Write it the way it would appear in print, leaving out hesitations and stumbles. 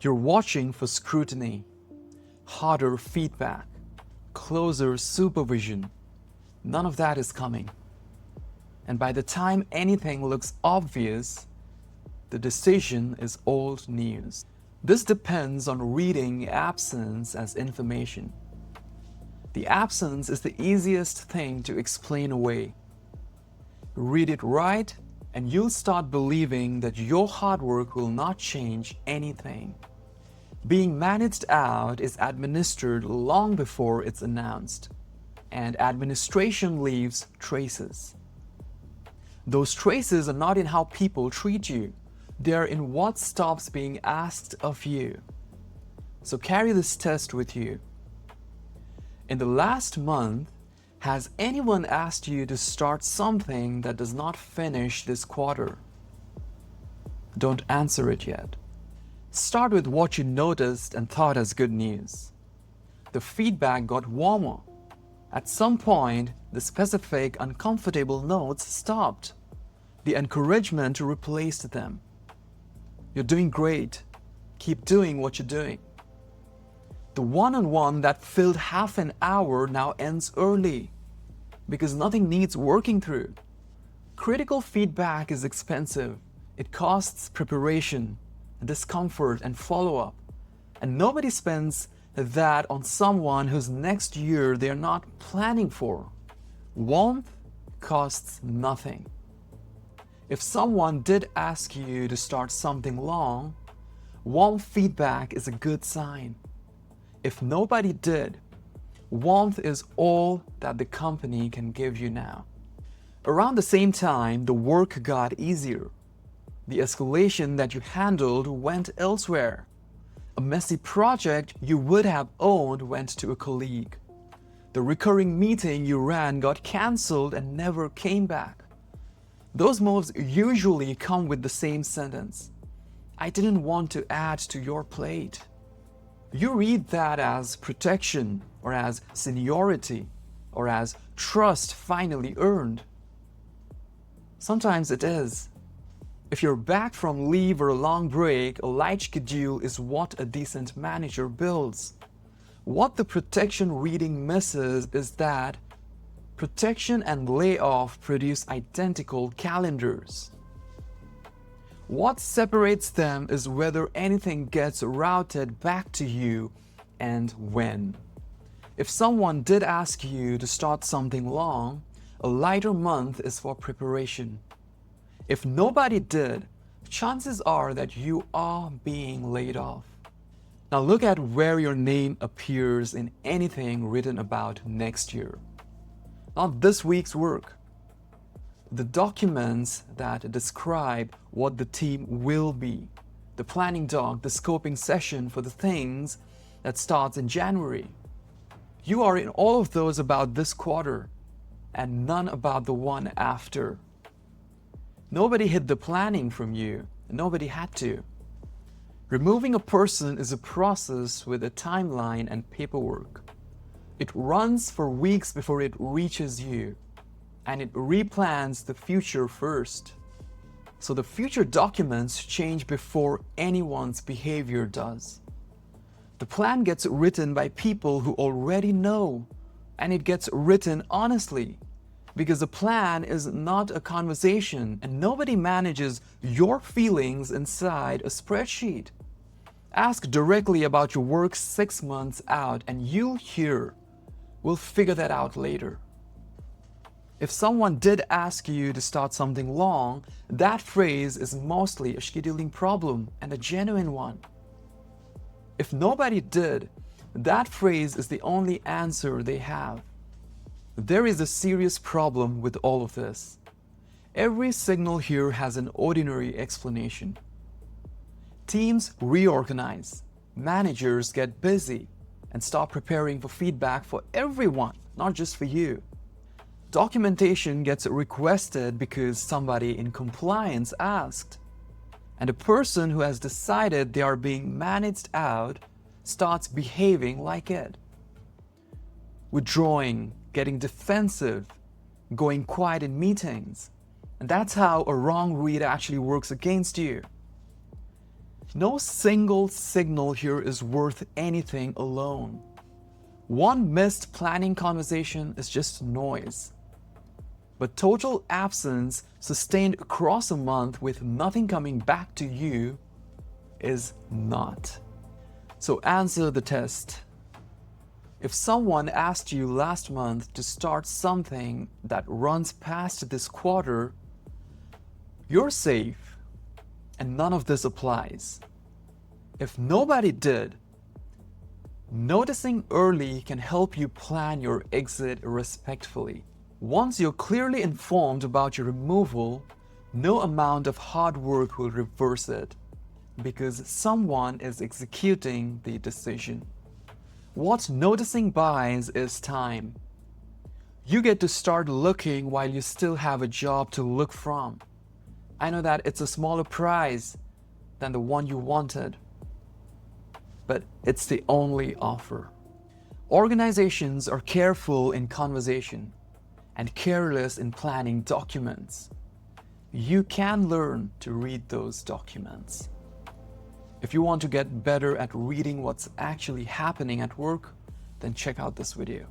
You're watching for scrutiny, harder feedback, closer supervision. None of that is coming. And by the time anything looks obvious, the decision is old news. This depends on reading absence as information. The absence is the easiest thing to explain away. Read it right, and you'll start believing that your hard work will not change anything. Being managed out is administered long before it's announced, and administration leaves traces. Those traces are not in how people treat you, they are in what stops being asked of you. So carry this test with you. In the last month, has anyone asked you to start something that does not finish this quarter? Don't answer it yet. Start with what you noticed and thought as good news. The feedback got warmer. At some point, the specific, uncomfortable notes stopped. The encouragement replaced them. You're doing great. Keep doing what you're doing. The one-on-one that filled half an hour now ends early because nothing needs working through. Critical feedback is expensive. It costs preparation, discomfort, and follow-up. And nobody spends that on someone whose next year they're not planning for. Warmth costs nothing. If someone did ask you to start something long, warm feedback is a good sign. If nobody did, warmth is all that the company can give you now. Around the same time, the work got easier. The escalation that you handled went elsewhere. A messy project you would have owned went to a colleague. The recurring meeting you ran got cancelled and never came back. Those moves usually come with the same sentence: "I didn't want to add to your plate." You read that as protection, or as seniority, or as trust finally earned. Sometimes it is. If you're back from leave or a long break, a light schedule is what a decent manager builds. What the protection reading misses is that protection and layoff produce identical calendars. What separates them is whether anything gets routed back to you and when. If someone did ask you to start something long, a lighter month is for preparation. If nobody did, chances are that you are being laid off. Now look at where your name appears in anything written about next year. Not this week's work. The documents that describe what the team will be. The planning doc, the scoping session for the things that starts in January. You are in all of those about this quarter and none about the one after. Nobody hid the planning from you. Nobody had to. Removing a person is a process with a timeline and paperwork. It runs for weeks before it reaches you, and it replans the future first. So the future documents change before anyone's behavior does. The plan gets written by people who already know, and it gets written honestly. Because the plan is not a conversation and nobody manages your feelings inside a spreadsheet. Ask directly about your work 6 months out and you'll hear. We'll figure that out later. If someone did ask you to start something long, that phrase is mostly a scheduling problem and a genuine one. If nobody did, that phrase is the only answer they have. There is a serious problem with all of this. Every signal here has an ordinary explanation. Teams reorganize, managers get busy, and stop preparing for feedback for everyone, not just for you. Documentation gets requested because somebody in compliance asked. And a person who has decided they are being managed out starts behaving like it. Withdrawing, getting defensive, going quiet in meetings. And that's how a wrong read actually works against you. No single signal here is worth anything alone. One missed planning conversation is just noise. But total absence sustained across a month with nothing coming back to you is not. So answer the test. If someone asked you last month to start something that runs past this quarter, you're safe and none of this applies. If nobody did, noticing early can help you plan your exit respectfully. Once you're clearly informed about your removal, no amount of hard work will reverse it, because someone is executing the decision. What noticing buys is time. You get to start looking while you still have a job to look from. I know that it's a smaller prize than the one you wanted, but it's the only offer. Organizations are careful in conversation and careless in planning documents. You can learn to read those documents. If you want to get better at reading what's actually happening at work, then check out this video.